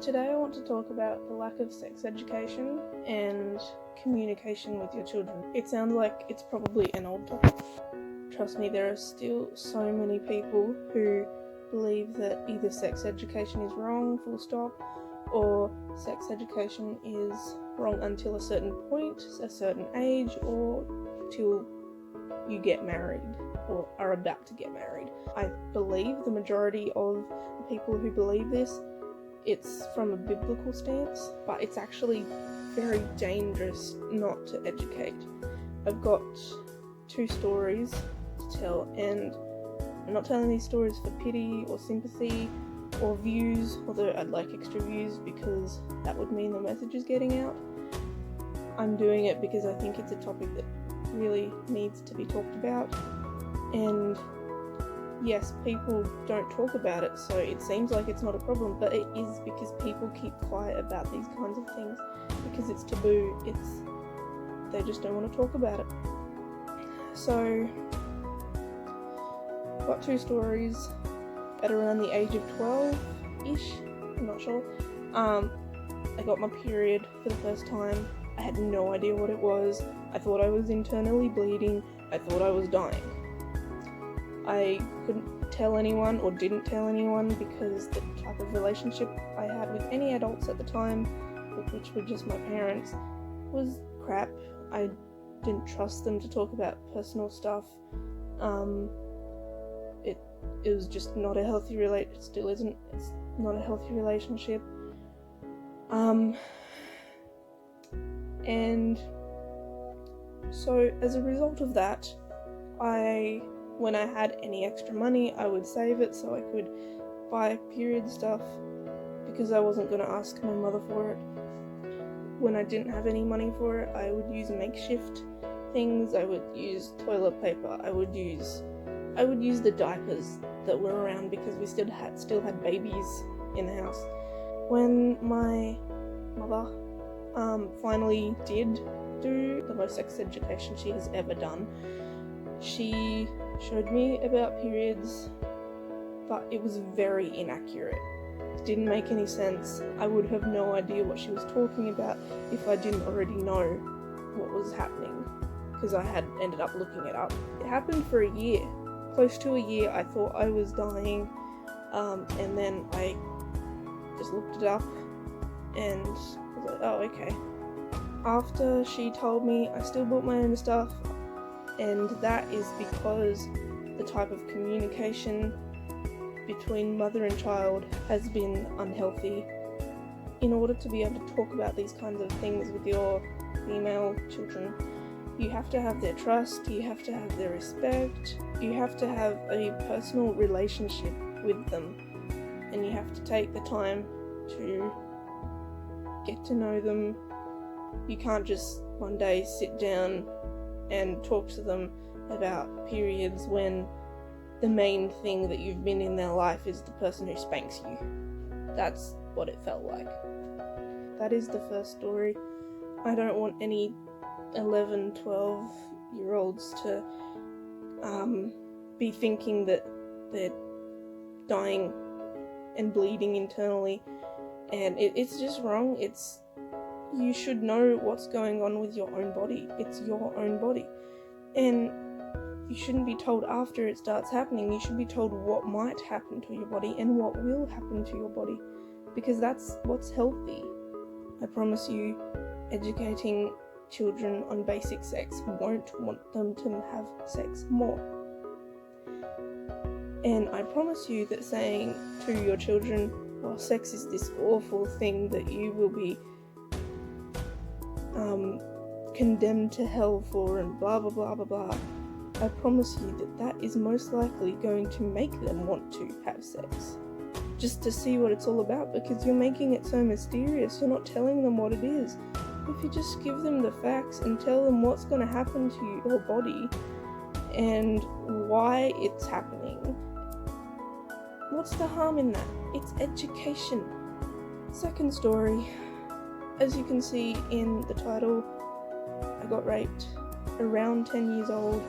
Today I want to talk about the lack of sex education and communication with your children. It sounds like it's probably an old topic. Trust me, there are still so many people who believe that either sex education is wrong, full stop, or sex education is wrong until a certain point, a certain age, or till you get married or are about to get married. I believe the majority of the people who believe this, it's from a biblical stance, but it's actually very dangerous not to educate. I've got 2 stories to tell, and I'm not telling these stories for pity or sympathy or views, although I'd like extra views because that would mean the message is getting out. I'm doing it because I think it's a topic that really needs to be talked about, and yes, people don't talk about it, so it seems like it's not a problem, but it is because people keep quiet about these kinds of things because it's taboo. They just don't want to talk about it. So I've got 2 stories at around the age of 12-ish, I'm not sure. I got my period for the first time. I had no idea what it was. I thought I was internally bleeding. I thought I was dying. I couldn't tell anyone or didn't tell anyone because the type of relationship I had with any adults at the time, which were just my parents, was crap. I didn't trust them to talk about personal stuff. It was just not a healthy relationship. It still isn't. It's not a healthy relationship. And so as a result of that, when I had any extra money, I would save it so I could buy period stuff because I wasn't going to ask my mother for it. When I didn't have any money for it, I would use makeshift things. I would use toilet paper. I would use the diapers that were around because we still had babies in the house. When my mother finally did do the most sex education she has ever done, she showed me about periods, but it was very inaccurate. It didn't make any sense. I would have no idea what she was talking about if I didn't already know what was happening, because I had ended up looking it up. It happened for a year, close to a year. I thought I was dying, and then I just looked it up and was like, oh, okay. After she told me, I still bought my own stuff, and that is because the type of communication between mother and child has been unhealthy. In order to be able to talk about these kinds of things with your female children, you have to have their trust, you have to have their respect, you have to have a personal relationship with them, and you have to take the time to get to know them. You can't just one day sit down and talk to them about periods when the main thing that you've been in their life is the person who spanks you. That's what it felt like. That is the first story. I don't want any 11, 12-year-olds to be thinking that they're dying and bleeding internally, and it's just wrong. You should know what's going on with your own body. It's your own body. And you shouldn't be told after it starts happening. You should be told what might happen to your body and what will happen to your body, because that's what's healthy. I promise you, educating children on basic sex won't want them to have sex more. And I promise you that saying to your children, well, sex is this awful thing that you will be condemned to hell for and blah blah blah blah blah, I promise you that is most likely going to make them want to have sex, just to see what it's all about, because you're making it so mysterious. You're not telling them what it is. If you just give them the facts and tell them what's going to happen to your body and why it's happening, what's the harm in that? It's education. Second story. As you can see in the title, I got raped around 10 years old.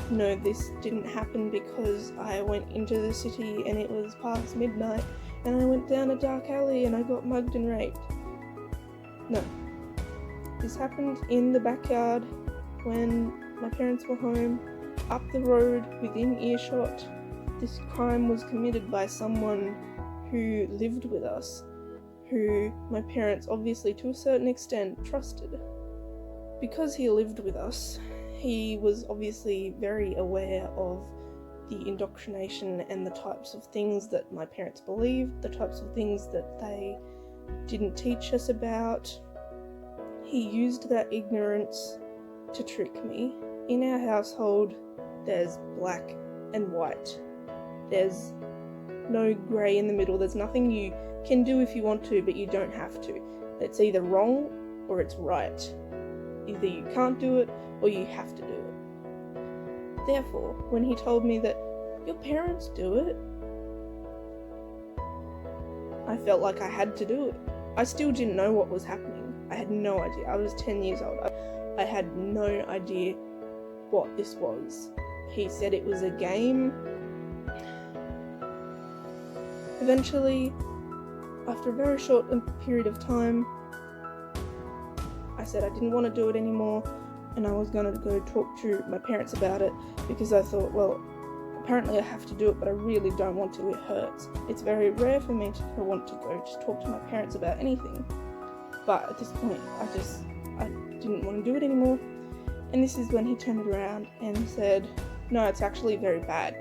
No, this didn't happen because I went into the city and it was past midnight and I went down a dark alley and I got mugged and raped. No. This happened in the backyard when my parents were home, up the road within earshot. This crime was committed by someone who lived with us, who my parents obviously to a certain extent trusted. Because he lived with us, he was obviously very aware of the indoctrination and the types of things that my parents believed, the types of things that they didn't teach us about. He used that ignorance to trick me. In our household, there's black and white. There's no grey in the middle. There's nothing you can do if you want to, but you don't have to. It's either wrong or it's right. Either you can't do it or you have to do it. Therefore, when he told me that your parents do it, I felt like I had to do it. I still didn't know what was happening. I had no idea. I was 10 years old. I had no idea what this was. He said it was a game. Eventually, after a very short period of time, I said I didn't want to do it anymore, and I was going to go talk to my parents about it, because I thought, well, apparently I have to do it, but I really don't want to. It hurts. It's very rare for me to want to go to talk to my parents about anything, but at this point I didn't want to do it anymore. And this is when he turned it around and said, no, it's actually very bad.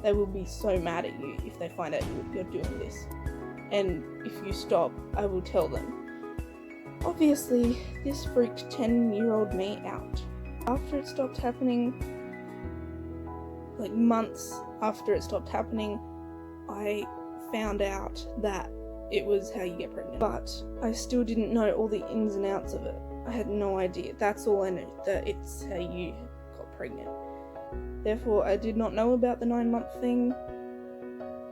They will be so mad at you if they find out you're doing this, and if you stop, I will tell them. Obviously, this freaked 10-year-old me out. After it stopped happening, like months after it stopped happening, I found out that it was how you get pregnant. But I still didn't know all the ins and outs of it. I had no idea. That's all I knew, that it's how you got pregnant. Therefore, I did not know about the 9-month thing.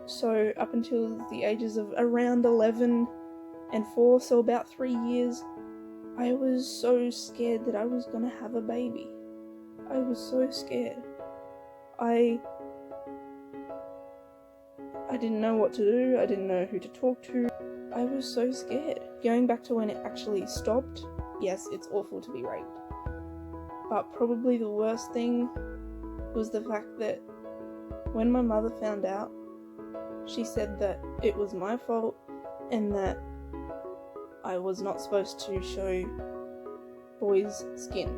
So up until the ages of around 11 and 4, so about 3 years, I was so scared that I was gonna have a baby. I was so scared. I didn't know what to do. I didn't know who to talk to. I was so scared. Going back to when it actually stopped, yes, it's awful to be raped. But probably the worst thing was the fact that when my mother found out, she said that it was my fault and that I was not supposed to show boys' skin.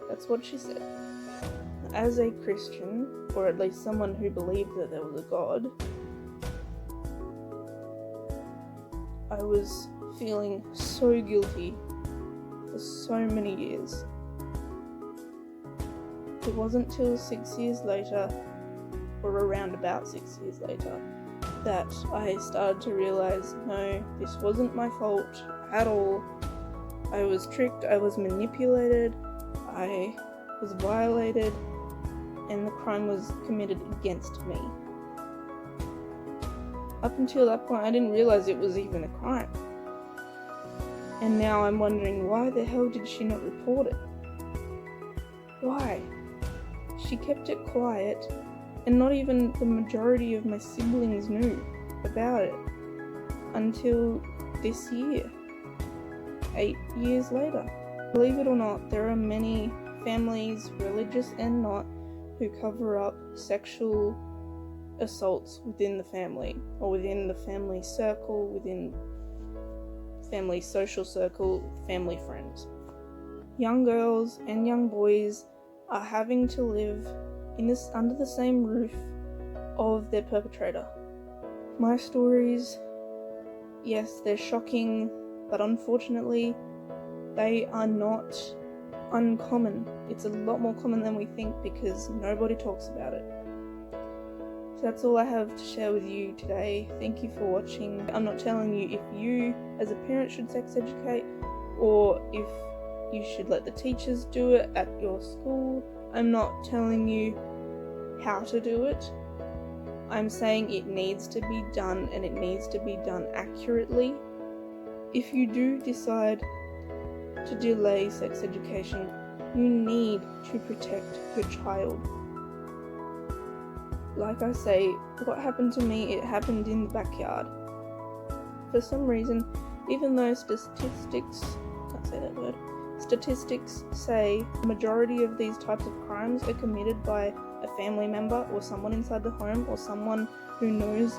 That's what she said. As a Christian, or at least someone who believed that there was a God, I was feeling so guilty for so many years. It wasn't till 6 years later, or around about 6 years later, that I started to realise, no, this wasn't my fault at all. I was tricked, I was manipulated, I was violated, and the crime was committed against me. Up until that point, I didn't realise it was even a crime. And now I'm wondering, why the hell did she not report it? Why? She kept it quiet, and not even the majority of my siblings knew about it until this year, 8 years later. Believe it or not, there are many families, religious and not, who cover up sexual assaults within the family, or within the family circle, within family social circle, family friends. Young girls and young boys are having to live under the same roof of their perpetrator. My stories, yes, they're shocking, but unfortunately, they are not uncommon. It's a lot more common than we think because nobody talks about it. So that's all I have to share with you today. Thank you for watching. I'm not telling you if you as a parent should sex educate or if you should let the teachers do it at your school. I'm not telling you how to do it. I'm saying it needs to be done, and it needs to be done accurately. If you do decide to delay sex education, you need to protect your child. like I say, what happened to me, it happened in the backyard. For some reason, even though statistics say the majority of these types of crimes are committed by a family member or someone inside the home or someone who knows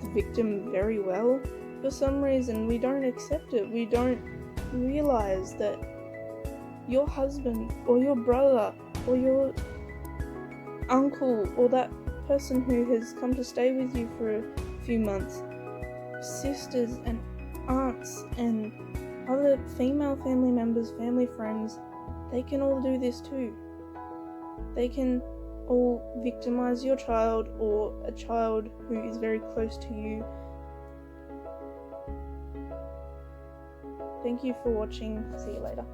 the victim very well, for some reason we don't accept it. We don't realize that your husband or your brother or your uncle or that person who has come to stay with you for a few months, sisters and aunts and other female family members, family friends, they can all do this too. They can all victimize your child or a child who is very close to you. Thank you for watching. See you later.